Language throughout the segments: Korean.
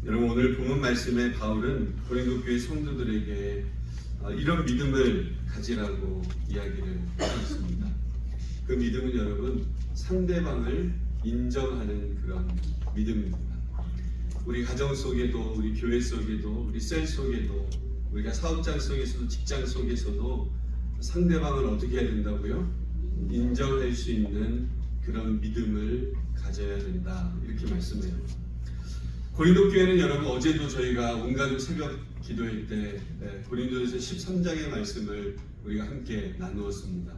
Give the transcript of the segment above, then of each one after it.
여러분, 오늘 본문 말씀에 바울은 고린도 교회 성도들에게 이런 믿음을 가지라고 이야기를 하고 있습니다. 그 믿음은 여러분, 상대방을 인정하는 그런 믿음입니다. 우리 가정 속에도, 우리 교회 속에도, 우리 셀 속에도, 우리가 사업장 속에서도, 직장 속에서도 상대방을 어떻게 해야 된다고요? 인정할 수 있는 그런 믿음을 가져야 된다, 이렇게 말씀해요. 고린도 교회는 여러분, 어제도 저희가 온가족 새벽 기도회 때 고린도에서 13장의 말씀을 우리가 함께 나누었습니다.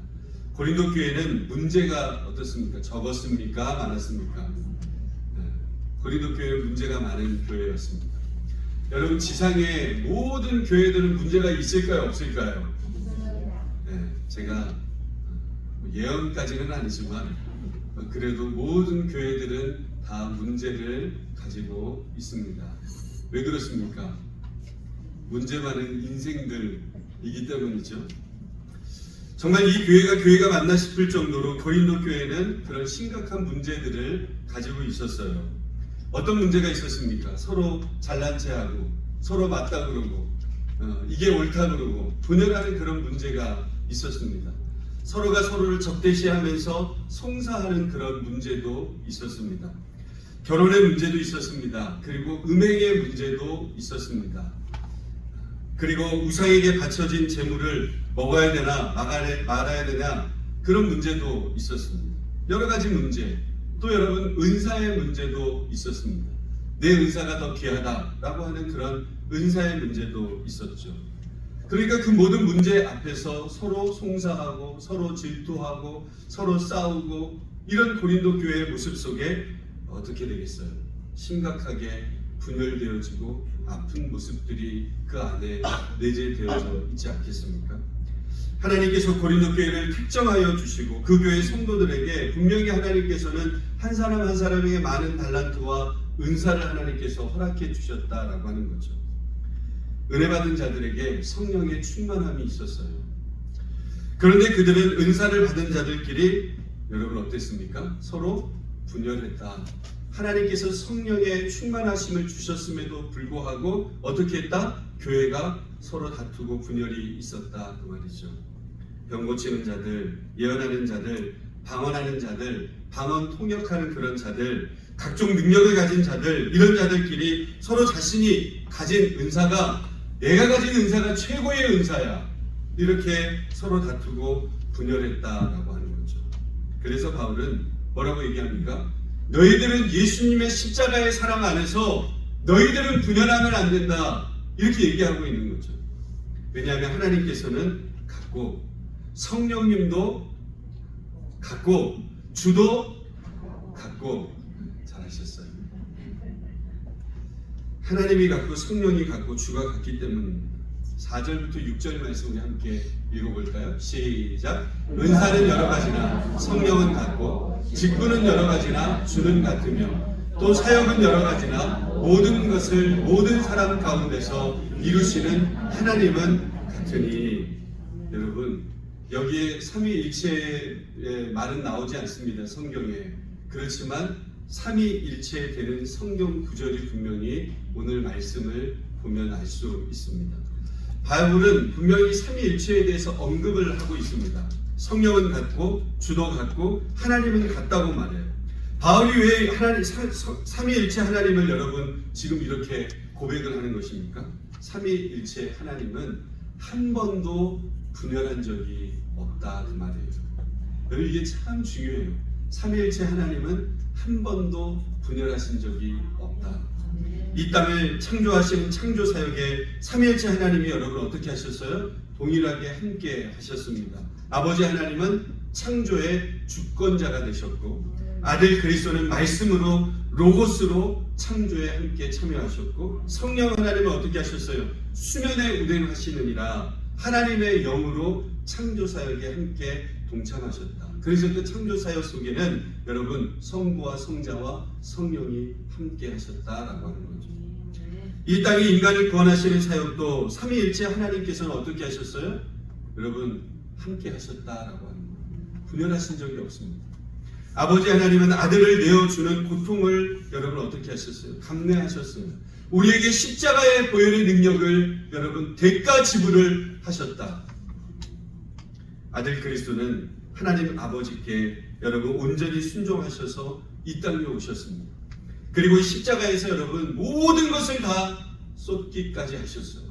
고린도 교회는 문제가 어떻습니까? 적었습니까? 많았습니까? 고린도 교회는 문제가 많은 교회였습니다. 여러분, 지상의 모든 교회들은 문제가 있을까요? 없을까요? 제가 예언까지는 아니지만 그래도 모든 교회들은 다 문제를 가지고 있습니다. 왜 그렇습니까? 문제 많은 인생들이기 때문이죠. 정말 이 교회가 맞나 싶을 정도로 고린도 교회는 그런 심각한 문제들을 가지고 있었어요. 어떤 문제가 있었습니까? 서로 잘난 체하고, 서로 맞다 그러고, 이게 옳다 그러고, 분열하는 그런 문제가 있었습니다. 서로가 서로를 적대시하면서 송사하는 그런 문제도 있었습니다. 결혼의 문제도 있었습니다. 그리고 음행의 문제도 있었습니다. 그리고 우상에게 바쳐진 재물을 먹어야 되나 말아야 되나, 그런 문제도 있었습니다. 여러 가지 문제, 또 여러분, 은사의 문제도 있었습니다. 내 은사가 더 귀하다라고 하는 그런 은사의 문제도 있었죠. 그러니까 그 모든 문제 앞에서 서로 송사하고, 서로 질투하고, 서로 싸우고, 이런 고린도 교회의 모습 속에 어떻게 되겠어요? 심각하게 분열되어지고 아픈 모습들이 그 안에 내재되어져 있지 않겠습니까? 하나님께서 고린도 교회를 특정하여 주시고 그 교회 성도들에게 분명히 하나님께서는 한 사람 한 사람에게 많은 달란트와 은사를 하나님께서 허락해 주셨다라고 하는 거죠. 은혜 받은 자들에게 성령의 충만함이 있었어요. 그런데 그들은 은사를 받은 자들끼리 여러분 어땠습니까? 서로 분열했다. 하나님께서 성령의 충만하심을 주셨음에도 불구하고 어떻게 했다? 교회가 서로 다투고 분열이 있었다 그 말이죠. 병 고치는 자들, 예언하는 자들, 방언하는 자들, 방언 통역하는 그런 자들, 각종 능력을 가진 자들, 이런 자들끼리 서로 자신이 가진 은사가 내가 가진 은사가 최고의 은사야, 이렇게 서로 다투고 분열했다라고 하는 거죠. 그래서 바울은 뭐라고 얘기합니까? 너희들은 예수님의 십자가의 사랑 안에서 너희들은 분열하면 안 된다, 이렇게 얘기하고 있는 거죠. 왜냐하면 하나님께서는 같고 성령님도 같고 주도 같고, 잘하셨어요. 하나님이 같고 성령이 같고 주가 같기 때문입니다. 4절부터 6절 말씀 우리 함께 읽어볼까요? 시작. 은사는 여러 가지나 성령은 같고 직분은 여러 가지나 주는 같으며 또 사역은 여러 가지나 모든 것을 모든 사람 가운데서 이루시는 하나님은 같으니. 여러분, 여기에 삼위일체의 말은 나오지 않습니다, 성경에. 그렇지만 삼위일체 되는 성경 구절이 분명히 오늘 말씀을 보면 알 수 있습니다. 바울은 분명히 삼위일체에 대해서 언급을 하고 있습니다. 성령은 같고 주도 같고 하나님은 같다고 말해요. 바울이 왜 삼위일체 하나님을 여러분 지금 이렇게 고백을 하는 것입니까? 삼위일체 하나님은 한 번도 분열한 적이 없다 그 말이에요. 여러분, 이게 참 중요해요. 삼위일체 하나님은 한 번도 분열하신 적이 없다. 이 땅을 창조하신 창조사역에 삼위일체 하나님이 여러분 어떻게 하셨어요? 동일하게 함께 하셨습니다. 아버지 하나님은 창조의 주권자가 되셨고, 아들 그리스도는 말씀으로 로고스로 창조에 함께 참여하셨고, 성령 하나님은 어떻게 하셨어요? 수면에 운행하시느니라 하나님의 영으로 창조사역에 함께 동참하셨다. 그래서 그 창조사역 속에는 여러분 성부와 성자와 성령이 함께 하셨다라고 하는 거죠. 이 땅에 인간을 구원하시는 사역도 삼위일체 하나님께서는 어떻게 하셨어요? 여러분 함께 하셨다라고 하는 거예요. 분열하신 적이 없습니다. 아버지 하나님은 아들을 내어주는 고통을 여러분 어떻게 하셨어요? 감내하셨어요. 우리에게 십자가의 보혈의 능력을 여러분 대가 지불을 하셨다. 아들 그리스도는 하나님 아버지께 여러분 온전히 순종하셔서 이 땅에 오셨습니다. 그리고 십자가에서 여러분 모든 것을 다 쏟기까지 하셨어요.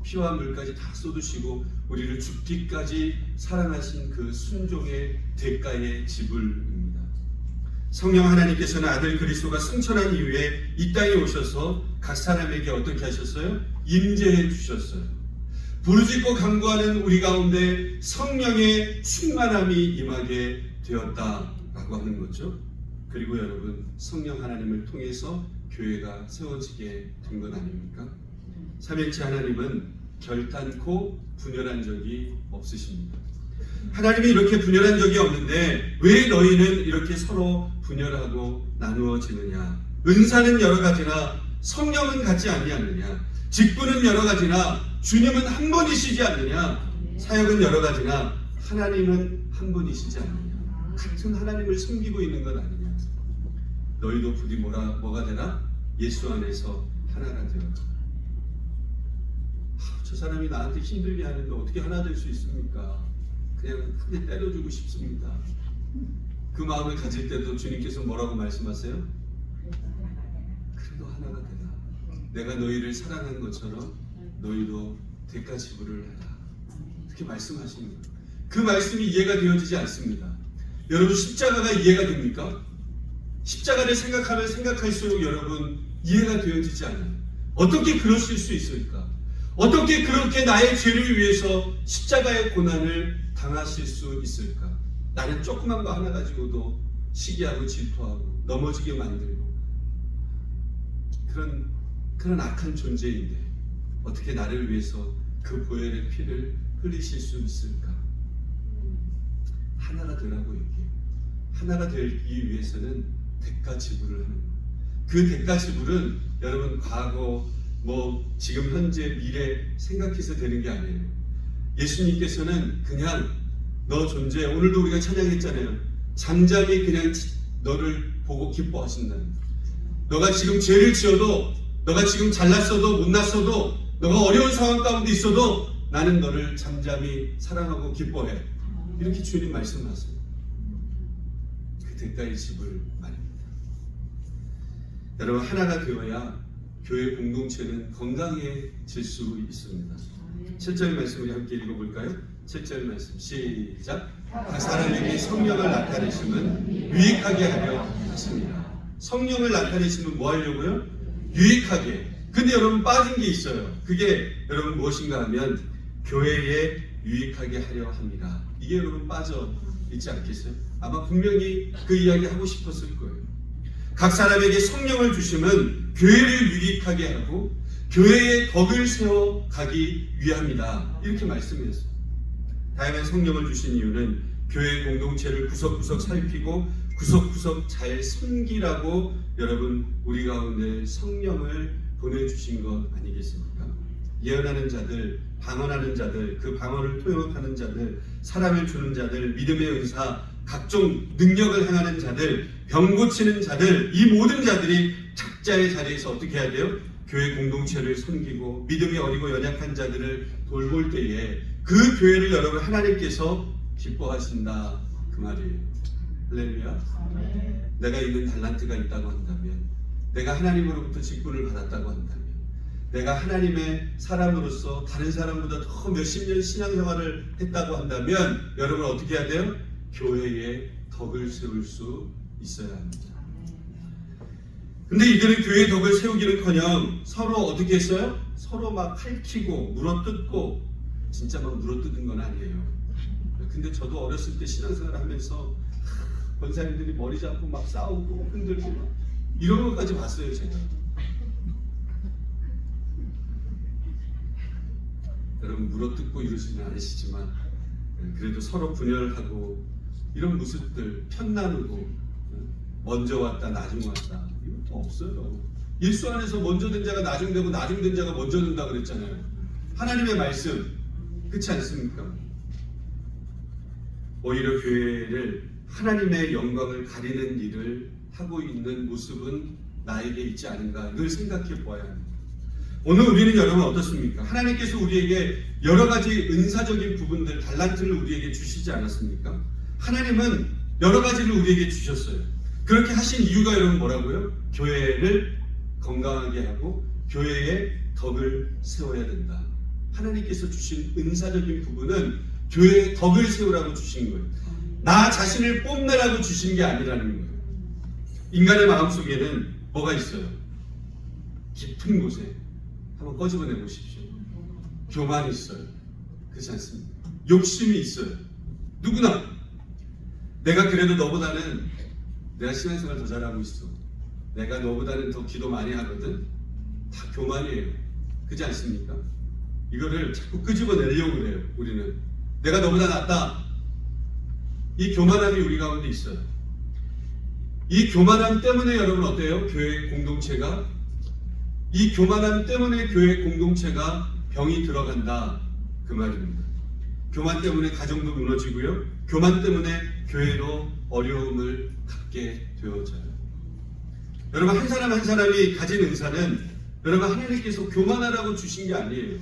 피와 물까지 다 쏟으시고 우리를 죽기까지 사랑하신 그 순종의 대가의 지불입니다. 성령 하나님께서는 아들 그리스도가 승천한 이후에 이 땅에 오셔서 각 사람에게 어떻게 하셨어요? 임재해 주셨어요. 부르짖고 간구하는 우리 가운데 성령의 충만함이 임하게 되었다라고 하는 거죠. 그리고 여러분 성령 하나님을 통해서 교회가 세워지게 된 건 아닙니까? 삼위일체 하나님은 결단코 분열한 적이 없으십니다. 하나님이 이렇게 분열한 적이 없는데 왜 너희는 이렇게 서로 분열하고 나누어지느냐? 은사는 여러 가지나 성령은 같지 아니하느냐? 직분은 여러 가지나 주님은 한 분이시지 않느냐? 사역은 여러 가지나 하나님은 한 분이시지 않느냐? 같은 하나님을 섬기고 있는 것 아니냐? 너희도 부디 뭐가 되라? 예수 안에서 하나가 되어라. 저 사람이 나한테 힘들게 하는데 어떻게 하나 될 수 있습니까? 그냥 크게 때려주고 싶습니다. 그 마음을 가질 때도 주님께서 뭐라고 말씀하세요? 그래도 하나가 되라. 내가 너희를 사랑한 것처럼 너희도 대가 지불을 해라. 그렇게 말씀하시는 거예요. 그 말씀이 이해가 되어지지 않습니다. 여러분 십자가가 이해가 됩니까? 십자가를 생각하면 생각할수록 여러분 이해가 되어지지 않아요. 어떻게 그러실 수 있을까? 어떻게 그렇게 나의 죄를 위해서 십자가의 고난을 당하실 수 있을까? 나는 조그만 거 하나 가지고도 시기하고 질투하고 넘어지게 만들고 그런 악한 존재인데 어떻게 나를 위해서 그 보혈의 피를 흘리실 수 있을까? 하나가 되라고 얘기해요. 하나가 되기 위해서는 대가 지불을 하는 거예요. 그 대가 지불은 여러분 과거 지금 현재 미래 생각해서 되는 게 아니에요. 예수님께서는 그냥 너 존재, 오늘도 우리가 찬양했잖아요. 잠잠히 그냥 너를 보고 기뻐하신다는 거예요. 너가 지금 죄를 지어도, 너가 지금 잘났어도 못났어도, 너가 어려운 상황 가운데 있어도 나는 너를 잠잠히 사랑하고 기뻐해. 이렇게 주님 말씀하세요. 그 대가의 집을 말입니다. 여러분, 하나가 되어야 교회 공동체는 건강해질 수 있습니다. 7절 말씀 우리 함께 읽어볼까요? 7절 말씀 시작. 각 사람에게 성령을 나타내심은 유익하게 하려 하십니다. 성령을 나타내시면 뭐 하려고요? 유익하게. 근데 여러분 빠진 게 있어요. 그게 여러분 무엇인가 하면 교회에 유익하게 하려 합니다. 이게 여러분 빠져 있지 않겠어요? 아마 분명히 그 이야기 하고 싶었을 거예요. 각 사람에게 성령을 주시면 교회를 유익하게 하고 교회의 덕을 세워 가기 위함이다. 이렇게 말씀했어요. 다양한 성령을 주신 이유는 교회 공동체를 구석구석 살피고 구석구석 잘 섬기라고 여러분 우리 가운데 성령을 보내주신 것 아니겠습니까? 예언하는 자들, 방언하는 자들, 그 방언을 통역하는 자들, 사람을 주는 자들, 믿음의 은사, 각종 능력을 행하는 자들, 병 고치는 자들, 이 모든 자들이 각자의 자리에서 어떻게 해야 돼요? 교회 공동체를 섬기고 믿음이 어리고 연약한 자들을 돌볼 때에 그 교회를 여러분 하나님께서 기뻐하신다 그 말이에요. 할렐루야. 내가 있는 달란트가 있다고 한다면, 내가 하나님으로부터 직분을 받았다고 한다면, 내가 하나님의 사람으로서 다른 사람보다 더 몇십 년 신앙생활을 했다고 한다면 여러분 어떻게 해야 돼요? 교회에 덕을 세울 수 있어야 합니다. 근데 이들은 교회의 덕을 세우기는커녕 서로 어떻게 했어요? 서로 막 핥히고 물어뜯고, 진짜 막 물어뜯은 건 아니에요. 근데 저도 어렸을 때 신앙생활 하면서 권사님들이 머리 잡고 막 싸우고 흔들고 막 이런 것까지 봤어요. 제가. 여러분 물어뜯고 이러지는 않으시지만 그래도 서로 분열하고 이런 모습들, 편 나누고 먼저 왔다 나중 왔다 이런 거 없어요. 예수 안에서 먼저 된 자가 나중 되고 나중 된 자가 먼저 된다 그랬잖아요. 하나님의 말씀 그렇지 않습니까? 오히려 교회를 하나님의 영광을 가리는 일을 하고 있는 모습은 나에게 있지 않은가, 이걸 생각해 보아야 합니다. 오늘 우리는 여러분 어떻습니까? 하나님께서 우리에게 여러 가지 은사적인 부분들, 달란트를 우리에게 주시지 않았습니까? 하나님은 여러 가지를 우리에게 주셨어요. 그렇게 하신 이유가 여러분 뭐라고요? 교회를 건강하게 하고 교회의 덕을 세워야 된다. 하나님께서 주신 은사적인 부분은 교회의 덕을 세우라고 주신 거예요. 나 자신을 뽐내라고 주신 게 아니라는 거예요. 인간의 마음속에는 뭐가 있어요? 깊은 곳에 한번 꺼집어내 보십시오. 교만이 있어요. 그렇지 않습니까? 욕심이 있어요. 누구나. 내가 그래도 너보다는 내가 신앙생활 더 잘하고 있어. 내가 너보다는 더 기도 많이 하거든. 다 교만이에요. 그렇지 않습니까? 이거를 자꾸 끄집어내려고 그래요. 우리는 내가 너보다 낫다. 이 교만함이 우리 가운데 있어요. 이 교만함 때문에 여러분 어때요? 교회 공동체가, 이 교만함 때문에 교회 공동체가 병이 들어간다 그 말입니다. 교만 때문에 가정도 무너지고요, 교만 때문에 교회로 어려움을 갖게 되어져요. 여러분 한 사람 한 사람이 가진 은사는 여러분 하나님께서 교만하라고 주신 게 아니에요.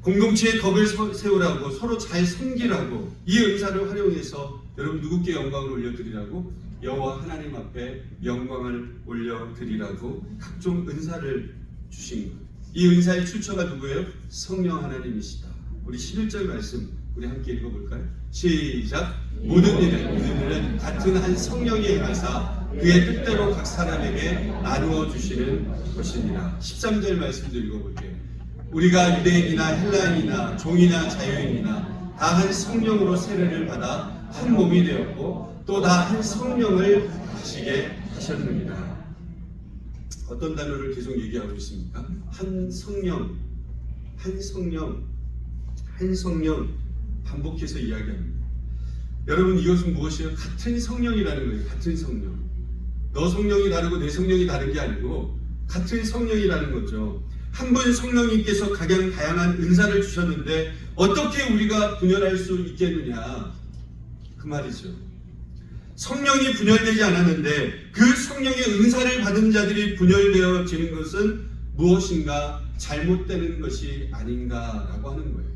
공동체의 덕을 세우라고, 서로 잘 섬기라고, 이 은사를 활용해서 여러분 누구께 영광을 올려드리라고? 여호와 하나님 앞에 영광을 올려드리라고 각종 은사를 주신 거예요. 이 은사의 출처가 누구예요? 성령 하나님이시다. 우리 11절 말씀 우리 함께 읽어볼까요? 시작. 모든 일은 같은 한 성령이 행하사 그의 뜻대로 각 사람에게 나누어 주시는 것이니라. 13절 말씀도 읽어볼게요. 우리가 유대인이나 헬라인이나 종이나 자유인이나 다 한 성령으로 세례를 받아 한 몸이 되었고 또 다 한 성령을 마시게 하셨느니라. 어떤 단어를 계속 얘기하고 있습니까? 한 성령, 한 성령, 한 성령 반복해서 이야기합니다. 여러분 이것은 무엇이에요? 같은 성령이라는 거예요. 같은 성령. 너 성령이 다르고 내 성령이 다른 게 아니고 같은 성령이라는 거죠. 한 분 성령님께서 각양 다양한 은사를 주셨는데 어떻게 우리가 분열할 수 있겠느냐 그 말이죠. 성령이 분열되지 않았는데 그 성령의 은사를 받은 자들이 분열되어지는 것은 무엇인가 잘못되는 것이 아닌가라고 하는 거예요.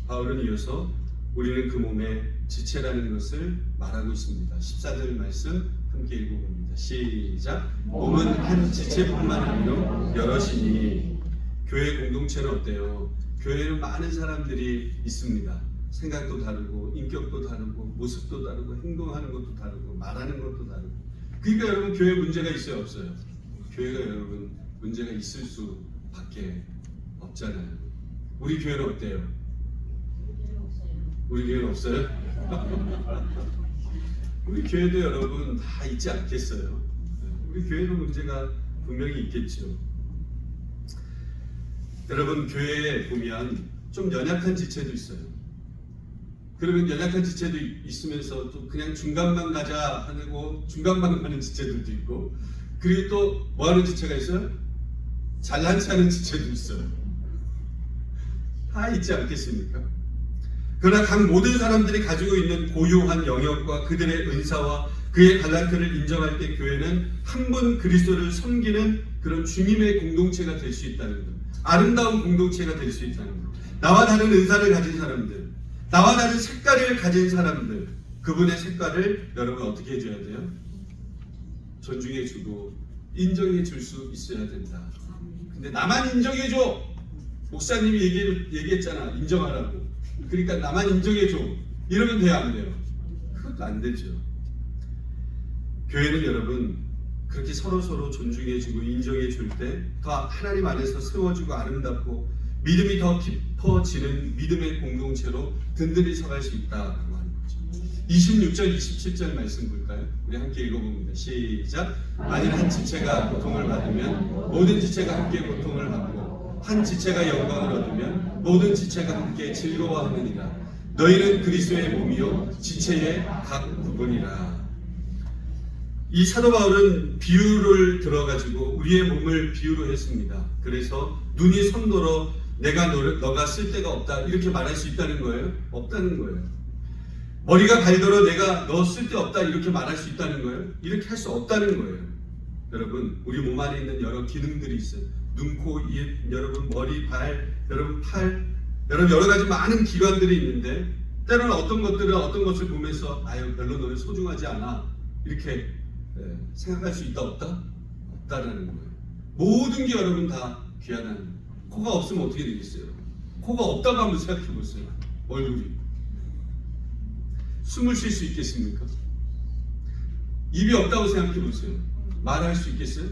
바울은 이어서 우리는 그 몸의 지체라는 것을 말하고 있습니다. 14절 말씀 함께 읽어봅니다. 시작. 몸은 한 지체뿐만 아니라 여럿이니. 교회 공동체는 어때요? 교회는 많은 사람들이 있습니다. 생각도 다르고 인격도 다르고 모습도 다르고 행동하는 것도 다르고 말하는 것도 다르고. 그러니까 여러분 교회 문제가 있어요, 없어요? 교회가 여러분 문제가 있을 수밖에 없잖아요. 우리 교회는 어때요? 우리 교회는 없어요? 우리 교회도 여러분 다 있지 않겠어요? 우리 교회도 문제가 분명히 있겠죠. 여러분 교회에 보면 좀 연약한 지체도 있어요. 그러면 연약한 지체도 있으면서 또 그냥 중간만 가자 하고 중간만 가는 지체들도 있고, 그리고 또 뭐 하는 지체가 있어요? 잘난치 않은 지체도 있어요. 다 있지 않겠습니까? 그러나 각 모든 사람들이 가지고 있는 고유한 영역과 그들의 은사와 그의 달란트를 인정할 때 교회는 한 분 그리스도를 섬기는 그런 주님의 공동체가 될 수 있다는 것, 아름다운 공동체가 될 수 있다는 것. 나와 다른 은사를 가진 사람들, 나와 다른 색깔을 가진 사람들, 그분의 색깔을 여러분 어떻게 해줘야 돼요? 존중해주고 인정해 줄 수 있어야 된다. 근데 나만 인정해줘! 목사님이 얘기했잖아, 인정하라고. 그러니까 나만 인정해줘, 이러면 돼요, 안 돼요? 그것도 안 되죠. 교회는 여러분 그렇게 서로 존중해주고 인정해줄 때 더 하나님 안에서 세워지고 아름답고 믿음이 더 깊어지는 믿음의 공동체로 든든히 서갈 수 있다라고 하는 거죠. 26절 27절 말씀 볼까요? 우리 함께 읽어봅니다. 시작. 만일 한 지체가 고통을 받으면 모든 지체가 함께 고통을 받고 한 지체가 영광을 얻으면 모든 지체가 함께 즐거워하느니라. 너희는 그리스도의 몸이요 지체의 각 부분이라. 이 사도 바울은 비유를 들어가지고 우리의 몸을 비유로 했습니다. 그래서 눈이 손더러 내가 너가 쓸데가 없다 이렇게 말할 수 있다는 거예요? 없다는 거예요. 머리가 발더러 내가 너 쓸데없다 이렇게 말할 수 있다는 거예요? 이렇게 할 수 없다는 거예요. 여러분 우리 몸 안에 있는 여러 기능들이 있어요. 눈, 코, 입, 여러분 머리, 발, 여러분 팔, 여러분 여러 가지 많은 기관들이 있는데 때로는 어떤 것을 보면서 아유 별로 너는 소중하지 않아 이렇게 생각할 수 있다 없다? 없다라는 거예요. 모든 게 여러분 다 귀하다는 거예요. 코가 없으면 어떻게 되겠어요? 코가 없다고 한번 생각해 보세요. 얼굴이 숨을 쉴 수 있겠습니까? 입이 없다고 생각해 보세요. 말할 수 있겠어요?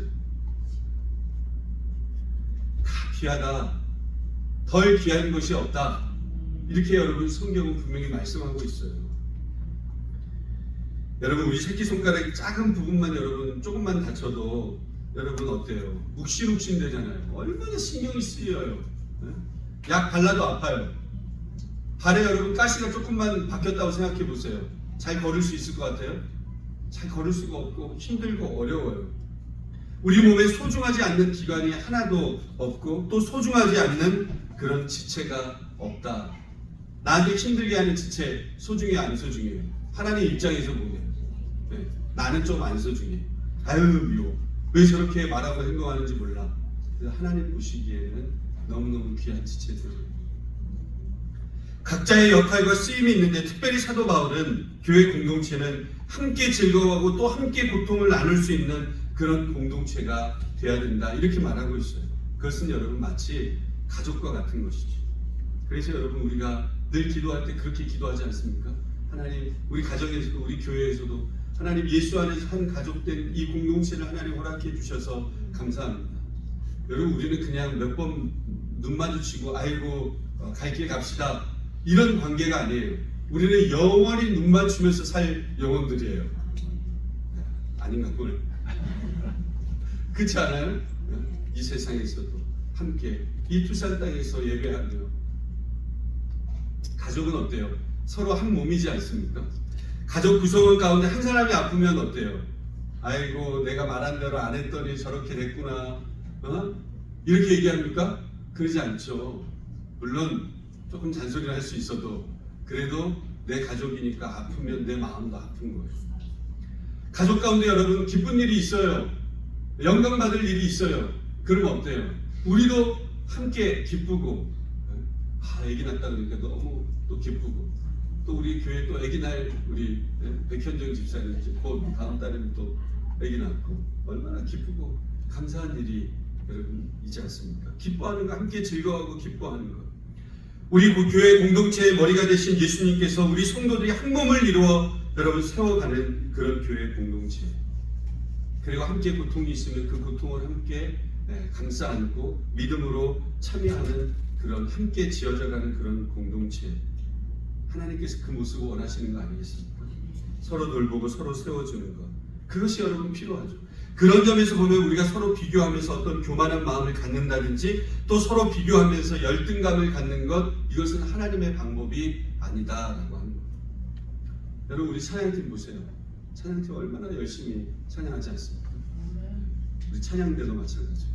다 귀하다. 덜 귀한 것이 없다. 이렇게 여러분 성경은 분명히 말씀하고 있어요. 여러분 우리 새끼손가락의 작은 부분만 여러분 조금만 다쳐도 여러분 어때요? 욱신욱신 되잖아요. 얼마나 신경이 쓰여요. 네? 약 발라도 아파요. 발에 여러분 가시가 조금만 박혔다고 생각해 보세요. 잘 걸을 수 있을 것 같아요? 잘 걸을 수가 없고 힘들고 어려워요. 우리 몸에 소중하지 않는 기관이 하나도 없고 또 소중하지 않는 그런 지체가 없다. 나한테 힘들게 하는 지체 소중해 안 소중해요? 하나님 입장에서 보면 네, 나는 좀 안 소중해. 아유 미워. 왜 저렇게 말하고 행동하는지 몰라. 하나님 보시기에는 너무너무 귀한 지체들이에요. 각자의 역할과 쓰임이 있는데 특별히 사도 바울은 교회 공동체는 함께 즐거워하고 또 함께 고통을 나눌 수 있는 그런 공동체가 돼야 된다 이렇게 말하고 있어요. 그것은 여러분 마치 가족과 같은 것이죠. 그래서 여러분 우리가 늘 기도할 때 그렇게 기도하지 않습니까? 하나님 우리 가정에서도 우리 교회에서도 하나님 예수 안에서 한 가족된 이 공동체를 하나님 허락해 주셔서 감사합니다. 여러분 우리는 그냥 몇 번 눈 마주치고 아이고 갈 길 갑시다 이런 관계가 아니에요. 우리는 영원히 눈 맞추면서 살 영혼들이에요. 아닌가 꿀. 그렇지 않아요? 이 세상에서도 함께 이 투산 땅에서 예배하며 가족은 어때요? 서로 한 몸이지 않습니까? 가족 구성원 가운데 한 사람이 아프면 어때요? 아이고 내가 말한 대로 안 했더니 저렇게 됐구나 이렇게 얘기합니까? 그러지 않죠. 물론 조금 잔소리를 할 수 있어도 그래도 내 가족이니까 아프면 내 마음도 아픈 거예요. 가족 가운데 여러분 기쁜 일이 있어요. 영광 받을 일이 있어요. 그럼 어때요? 우리도 함께 기쁘고, 아기 낳았다 그러니까 너무 또 기쁘고, 또 우리 교회 또 아기 날 우리 백현정 집사님 곧 다음 달에는 또 아기 낳고 얼마나 기쁘고 감사한 일이 여러분 있지 않습니까? 기뻐하는 거, 함께 즐거워하고 기뻐하는 것. 우리 교회 공동체의 머리가 되신 예수님께서 우리 성도들이 한 몸을 이루어 여러분 세워가는 그런 교회 공동체. 그리고 함께 고통이 있으면 그 고통을 함께 감싸 안고 믿음으로 참여하는 그런 함께 지어져가는 그런 공동체. 하나님께서 그 모습을 원하시는 거 아니겠습니까? 서로 돌보고 서로 세워주는 것. 그것이 여러분 필요하죠. 그런 점에서 보면 우리가 서로 비교하면서 어떤 교만한 마음을 갖는다든지 또 서로 비교하면서 열등감을 갖는 것, 이것은 하나님의 방법이 아니다라고 합니다. 여러분 우리 찬양팀 보세요. 찬양팀 얼마나 열심히 찬양하지 않습니까? 우리 찬양대도 마찬가지고.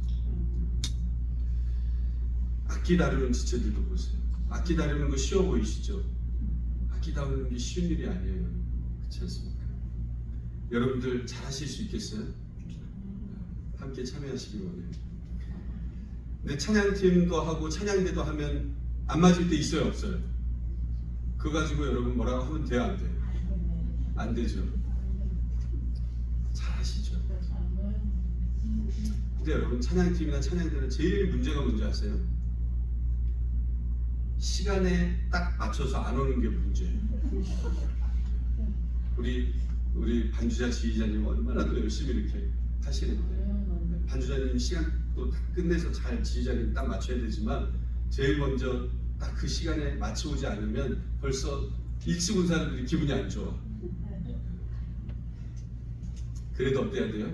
악기 다루는 지체들도 보세요. 악기 다루는 거 쉬워 보이시죠? 악기 다루는 게 쉬운 일이 아니에요. 그렇지 않습니까? 여러분들 잘하실 수 있겠어요? 함께 참여하시기 원해요. 근데 찬양팀도 하고 찬양대도 하면 안 맞을 때 있어요, 없어요? 그거 가지고 여러분 뭐라고 하면 돼요, 안 돼요? 안 되죠. 잘하시죠. 근데 여러분 찬양팀이나 찬양대는 제일 문제가 뭔지 아세요? 시간에 딱 맞춰서 안 오는 게 문제예요. 우리 반주자 지휘자님 얼마나 또 열심히 이렇게 하시는데, 반주자님 시간 또 끝내서 잘 지휘자님 딱 맞춰야 되지만 제일 먼저 딱 그 시간에 맞춰오지 않으면 벌써 일찍 온 사람들이 기분이 안 좋아. 그래도 어때야 돼요?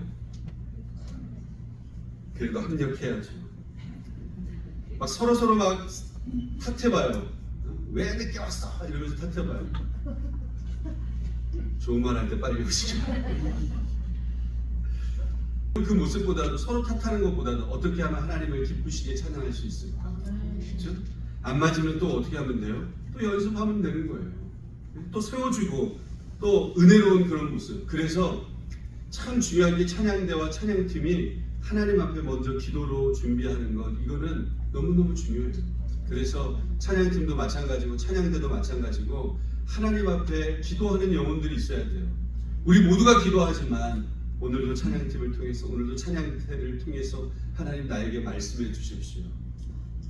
그래도 합력해야죠. 막 서로 막 탓해봐요. 왜 늦게 왔어? 이러면서 탓해봐요. 좋은 말 할 때 빨리 오시죠. 그 모습보다도 서로 탓하는 것보다도 어떻게 하면 하나님을 기쁘시게 찬양할 수 있을까? 그렇죠? 안 맞으면 또 어떻게 하면 돼요? 또 연습하면 되는 거예요. 또 세워주고 또 은혜로운 그런 모습. 그래서 참 중요한 게 찬양대와 찬양팀이 하나님 앞에 먼저 기도로 준비하는 것, 이거는 너무너무 중요해요. 그래서 찬양팀도 마찬가지고 찬양대도 마찬가지고 하나님 앞에 기도하는 영혼들이 있어야 돼요. 우리 모두가 기도하지만 오늘도 찬양팀을 통해서, 오늘도 찬양대를 통해서 하나님 나에게 말씀해 주십시오.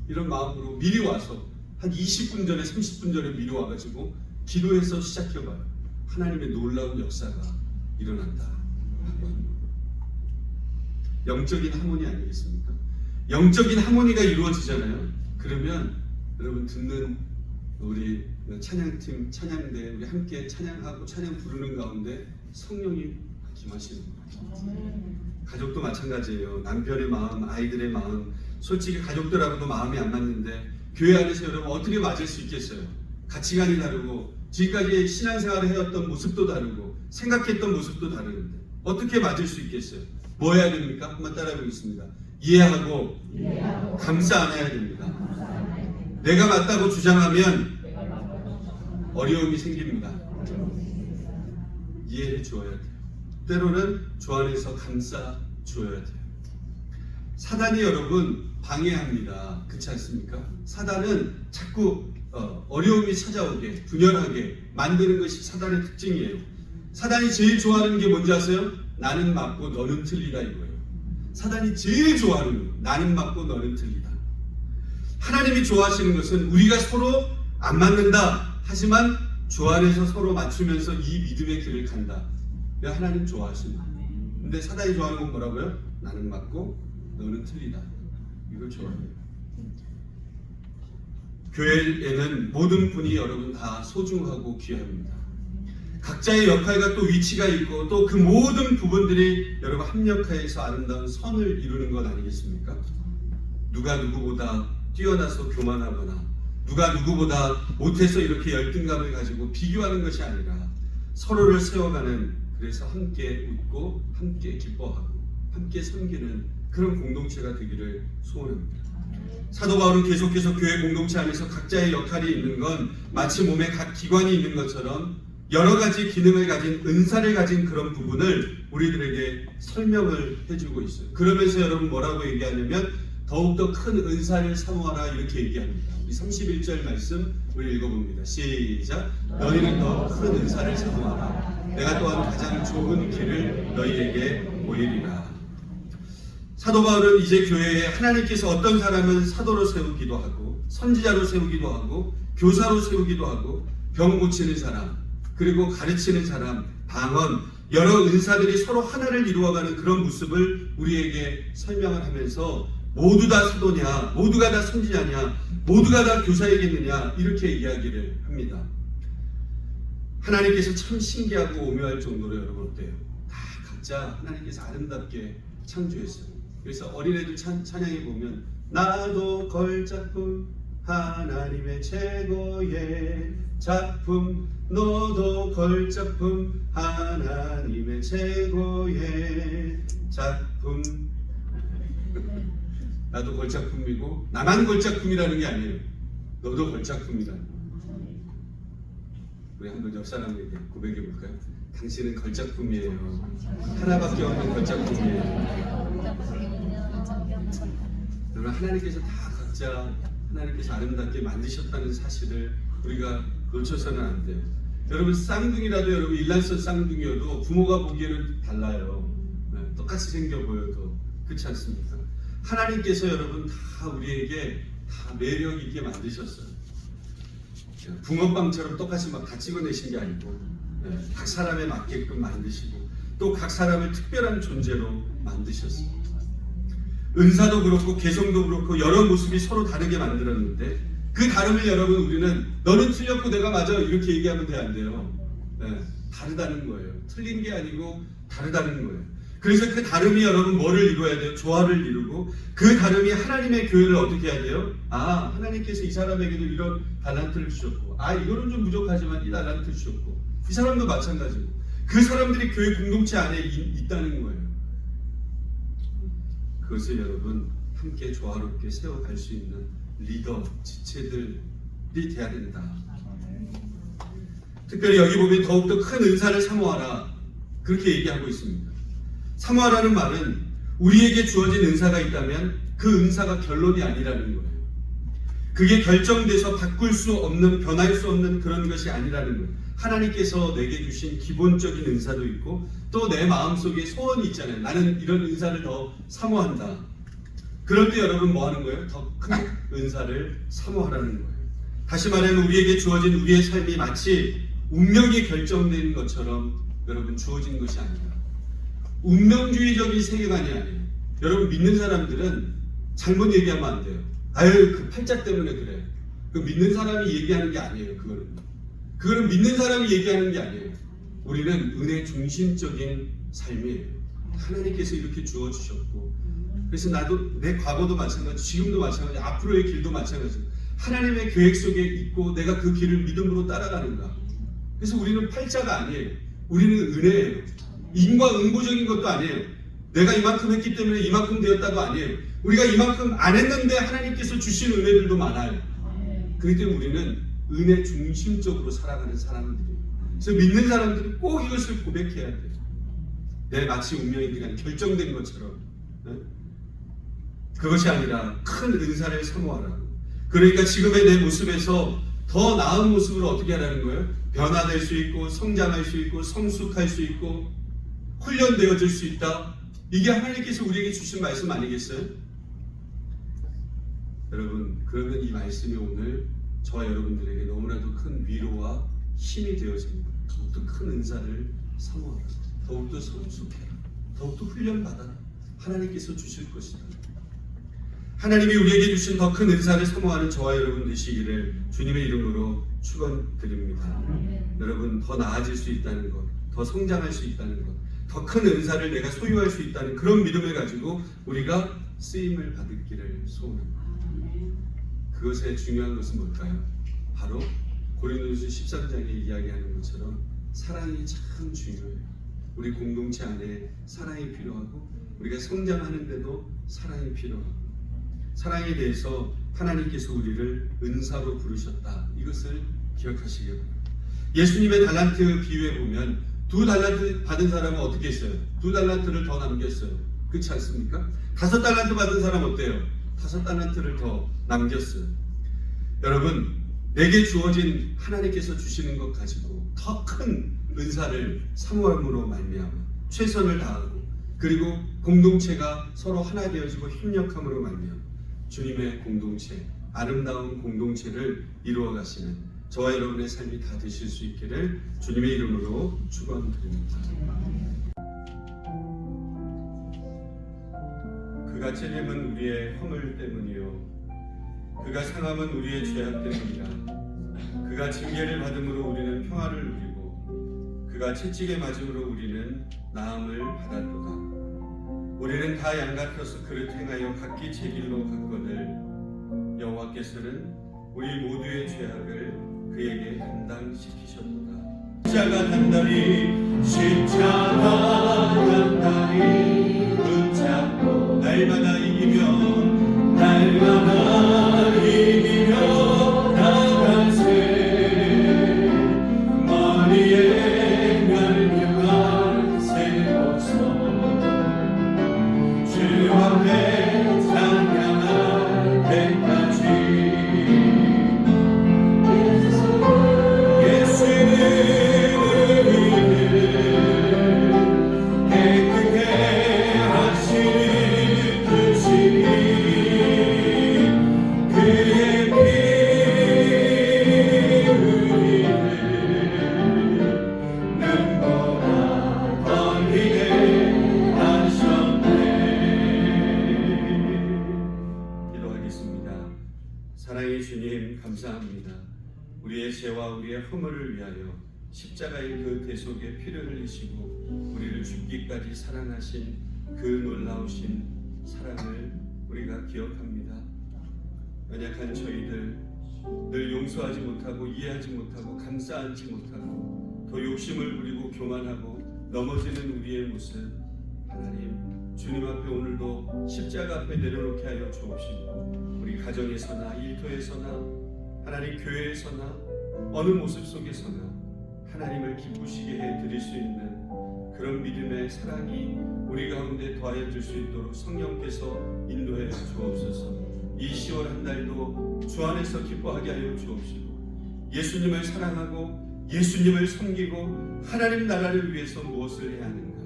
이런 마음으로 미리 와서 한 20분 전에 30분 전에 미리 와가지고 기도해서 시작해봐요. 하나님의 놀라운 역사가 일어난다. 영적인 하모니 아니겠습니까? 영적인 하모니가 이루어지잖아요. 그러면 여러분 듣는 우리 찬양팀, 찬양대 우리 함께 찬양하고 찬양 부르는 가운데 성령이 임하시는 거예요. 가족도 마찬가지예요. 남편의 마음, 아이들의 마음, 솔직히 가족들하고도 마음이 안 맞는데 교회 안에서 여러분 어떻게 맞을 수 있겠어요? 가치관이 다르고 지금까지 신앙생활을 해왔던 모습도 다르고 생각했던 모습도 다르는데 어떻게 맞을 수 있겠어요? 뭐 해야 됩니까? 한번 따라해 보겠습니다. 이해하고 감싸 안아야 됩니다. 내가 맞다고 주장하면 어려움이 생깁니다. 이해해 주어야 돼요. 때로는 주 안에서 감싸 주어야 돼요. 사단이 여러분 방해합니다. 그렇지 않습니까? 사단은 자꾸 어려움이 찾아오게, 분열하게 만드는 것이 사단의 특징이에요. 사단이 제일 좋아하는 게 뭔지 아세요? 나는 맞고 너는 틀리다 이거예요. 사단이 제일 좋아하는 거, 나는 맞고 너는 틀리다. 하나님이 좋아하시는 것은 우리가 서로 안 맞는다 하지만 주 안에서 서로 맞추면서 이 믿음의 길을 간다. 하나님 좋아하신다. 근데 사단이 좋아하는 건 뭐라고요? 나는 맞고 너는 틀리다. 이걸 좋아해요. 교회에는 모든 분이 여러분 다 소중하고 귀합니다. 각자의 역할과 또 위치가 있고 또 그 모든 부분들이 여러분 합력하여서 아름다운 선을 이루는 것 아니겠습니까? 누가 누구보다 뛰어나서 교만하거나 누가 누구보다 못해서 이렇게 열등감을 가지고 비교하는 것이 아니라 서로를 세워가는, 그래서 함께 웃고 함께 기뻐하고 함께 섬기는 그런 공동체가 되기를 소원합니다. 사도 바울은 계속해서 교회 공동체 안에서 각자의 역할이 있는 건 마치 몸에 각 기관이 있는 것처럼 여러 가지 기능을 가진 은사를 가진 그런 부분을 우리들에게 설명을 해주고 있어요. 그러면서 여러분 뭐라고 얘기하냐면 더욱더 큰 은사를 사모하라 이렇게 얘기합니다. 우리 31절 말씀 우리 읽어봅니다. 시작. 너희는 더 큰 은사를 사모하라. 내가 또한 가장 좋은 길을 너희에게 보이리라. 사도 바울은 이제 교회에 하나님께서 어떤 사람은 사도로 세우기도 하고 선지자로 세우기도 하고 교사로 세우기도 하고 병 고치는 사람 그리고 가르치는 사람, 방언, 여러 은사들이 서로 하나를 이루어가는 그런 모습을 우리에게 설명을 하면서 모두 다 사도냐, 모두가 다 선지자냐, 모두가 다 교사이겠느냐 이렇게 이야기를 합니다. 하나님께서 참 신기하고 오묘할 정도로 여러분 어때요? 다 각자 하나님께서 아름답게 창조했어요. 그래서 어린애들 찬양에 보면 나도 걸작품 하나님의 최고의 작품 너도 걸작품 하나님의 최고의 작품. 나도 걸작품이고 나만 걸작품이라는 게 아니에요. 너도 걸작품이다. 우리 한번 옆 사람에게 고백해 볼까요? 당신은 걸작품이에요. 하나밖에 없는 걸작품이에요. 여러분 하나님께서 다 각자 하나님께서 아름답게 만드셨다는 사실을 우리가 놓쳐서는 안 돼요. 여러분 쌍둥이라도 여러분 일란성 쌍둥이여도 부모가 보기에는 달라요. 네, 똑같이 생겨 보여도 그렇지 않습니까? 하나님께서 여러분 다 우리에게 다 매력 있게 만드셨어요. 붕어빵처럼 똑같이 막 다 찍어내신 게 아니고 네, 각 사람에 맞게끔 만드시고 또 각 사람을 특별한 존재로 만드셨어요. 은사도 그렇고 개성도 그렇고 여러 모습이 서로 다르게 만들었는데 그 다름을 여러분 우리는 너는 틀렸고 내가 맞아 이렇게 얘기하면 돼 안 돼요. 네, 다르다는 거예요. 틀린 게 아니고 다르다는 거예요. 그래서 그 다름이 여러분 뭐를 이루어야 돼요? 조화를 이루고 그 다름이 하나님의 교회를 어떻게 해야 돼요? 아 하나님께서 이 사람에게도 이런 달란트를 주셨고 아 이거는 좀 부족하지만 이 달란트를 주셨고 이 사람도 마찬가지고 그 사람들이 교회 공동체 안에 있다는 거예요. 그것을 여러분 함께 조화롭게 세워갈 수 있는 리더, 지체들이 돼야 된다. 특별히 여기 보면 더욱더 큰 은사를 사모하라 그렇게 얘기하고 있습니다. 사모하라는 말은 우리에게 주어진 은사가 있다면 그 은사가 결론이 아니라는 거예요. 그게 결정돼서 바꿀 수 없는, 변할 수 없는 그런 것이 아니라는 거예요. 하나님께서 내게 주신 기본적인 은사도 있고 또 내 마음속에 소원이 있잖아요. 나는 이런 은사를 더 사모한다. 그럴 때 여러분 뭐 하는 거예요? 더 큰 은사를 사모하라는 거예요. 다시 말하면 우리에게 주어진 우리의 삶이 마치 운명이 결정된 것처럼 여러분 주어진 것이 아니라 운명주의적인 세계관이 아니에요. 여러분 믿는 사람들은 잘못 얘기하면 안 돼요. 아유 그 팔자 때문에 그래. 그 믿는 사람이 얘기하는 게 아니에요. 그거는 믿는 사람이 얘기하는 게 아니에요. 우리는 은혜 중심적인 삶이에요. 하나님께서 이렇게 주어주셨고 그래서 나도 내 과거도 마찬가지 지금도 마찬가지 앞으로의 길도 마찬가지 하나님의 계획 속에 있고 내가 그 길을 믿음으로 따라가는가. 그래서 우리는 팔자가 아니에요. 우리는 은혜예요. 인과응보적인 것도 아니에요. 내가 이만큼 했기 때문에 이만큼 되었다도 아니에요. 우리가 이만큼 안 했는데 하나님께서 주신 은혜들도 많아요. 그렇기 때문에 우리는 은혜 중심적으로 살아가는 사람들이에요. 그래서 믿는 사람들은 꼭 이것을 고백해야 돼요. 내 마치 운명이 그냥 결정된 것처럼. 네? 그것이 아니라 큰 은사를 사모하라고. 그러니까 지금의 내 모습에서 더 나은 모습으로 어떻게 하라는 거예요? 변화될 수 있고 성장할 수 있고 성숙할 수 있고 훈련되어질 수 있다. 이게 하나님께서 우리에게 주신 말씀 아니겠어요? 여러분 그러면 이 말씀이 오늘 저와 여러분들에게 너무나도 큰 위로와 힘이 되어집니다. 더욱더 큰 은사를 사모하라. 더욱더 성숙해라. 더욱더 훈련받아라. 하나님께서 주실 것이다. 하나님이 우리에게 주신 더 큰 은사를 사모하는 저와 여러분 되시기를 주님의 이름으로 축원드립니다. 여러분 더 나아질 수 있다는 것, 더 성장할 수 있다는 것, 더 큰 은사를 내가 소유할 수 있다는 그런 믿음을 가지고 우리가 쓰임을 받기를 소원합니다. 그것의 중요한 것은 뭘까요? 바로 고린도후서 13장에 이야기하는 것처럼 사랑이 참 중요해요. 우리 공동체 안에 사랑이 필요하고 우리가 성장하는데도 사랑이 필요하고 사랑에 대해서 하나님께서 우리를 은사로 부르셨다. 이것을 기억하시기 바랍니다. 예수님의 달란트 비유에 보면 2달란트 받은 사람은 어떻게 했어요? 2달란트를 더 남겼어요. 그렇지 않습니까? 5달란트 받은 사람 어때요? 5달란트를 더 남겼어요. 여러분, 내게 주어진 하나님께서 주시는 것 가지고 더 큰 은사를 사모함으로 말미암아 최선을 다하고, 그리고 공동체가 서로 하나 되어지고 협력함으로 말미암아 주님의 공동체, 아름다운 공동체를 이루어 가시는 저와 여러분의 삶이 다 되실 수 있기를 주님의 이름으로 축원드립니다. 그가 찔림은 우리의 허물 때문이요 그가 상함은 우리의 죄악 때문이라. 그가 징계를 받음으로 우리는 평화를 누리고 그가 채찍에 맞음으로 우리는 나음을 받았도다. 우리는 다 양같아서 그릇 행하여 각기 제 길로 갔거늘 여호와께서는 우리 모두의 죄악을 그에게 감당시키셨도다. 십자가 단단히 붙잡고 날마다 이기며 나가세. 머리에 면류관 세워서 주 앞에 찬양할 때까지 사랑의 주님, 감사합니다. 우리의 죄와 우리의 허물을 위하여 십자가의 그 대속에 피를 흘리시고 우리를 죽기까지 사랑하신 그 놀라우신 사랑을 우리가 기억합니다. 연약한 저희들 늘 용서하지 못하고 이해하지 못하고 감싸 안지 못하고 더 욕심을 부리고 교만하고 넘어지는 우리의 모습, 하나님 주님 앞에 오늘도 십자가 앞에 내려놓게 하여 주옵시고, 우리 가정에서나 일터에서나 하나님 교회에서나 어느 모습 속에서나 하나님을 기쁘시게 해 드릴 수 있는 그런 믿음의 사랑이 우리 가운데 더하여 줄 수 있도록 성령께서 인도해 주옵소서. 이 10월 한 달도 주 안에서 기뻐하게 하여 주옵시고, 예수님을 사랑하고 예수님을 섬기고 하나님 나라를 위해서 무엇을 해야 하는가,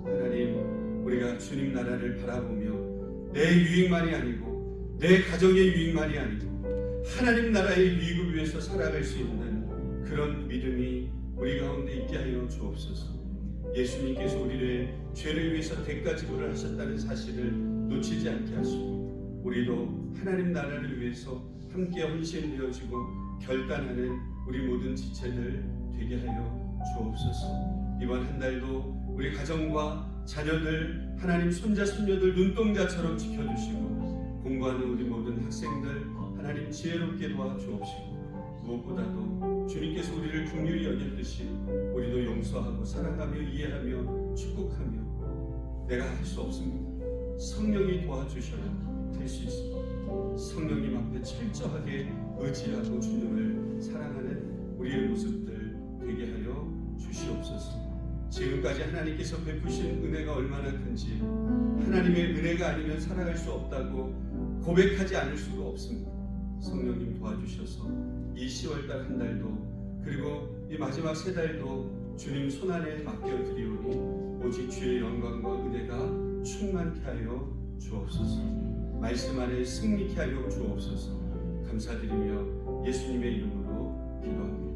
하나님 우리가 주님 나라를 바라보며 내 유익만이 아니고 내 가정의 유익만이 아니고 하나님 나라의 유익을 위해서 살아갈 수 있는 그런 믿음이 우리 가운데 있게 하여 주옵소서. 예수님께서 우리를 죄를 위해서 대가 지불을 하셨다는 사실을 놓치지 않게 하시고, 우리도 하나님 나라를 위해서 함께 헌신되어지고 결단하는 우리 모든 지체들 되게 하여 주옵소서. 이번 한 달도 우리 가정과 자녀들, 하나님 손자 손녀들 눈동자처럼 지켜주시고, 공부하는 우리 모든 학생들 하나님 지혜롭게 도와주옵시고, 무엇보다도 주님께서 우리를 긍휼히 여겼듯이 우리도 용서하고 사랑하며 이해하며 축복하며, 내가 할 수 없습니다. 성령이 도와주셔야 될 수 있습니다. 성령님 앞에 철저하게 의지하고 주님을 사랑하는 우리의 모습들 되게 하여 주시옵소서. 지금까지 하나님께서 베푸신 은혜가 얼마나 큰지, 하나님의 은혜가 아니면 살아갈 수 없다고 고백하지 않을 수가 없습니다. 성령님 도와주셔서 이 10월달 한 달도, 그리고 이 마지막 3달도 주님 손안에 맡겨드리오니 오직 주의 영광과 은혜가 충만케 하여 주옵소서. 말씀 안에 승리케 하여 주옵소서. 감사드리며 예수님의 이름으로 기도합니다.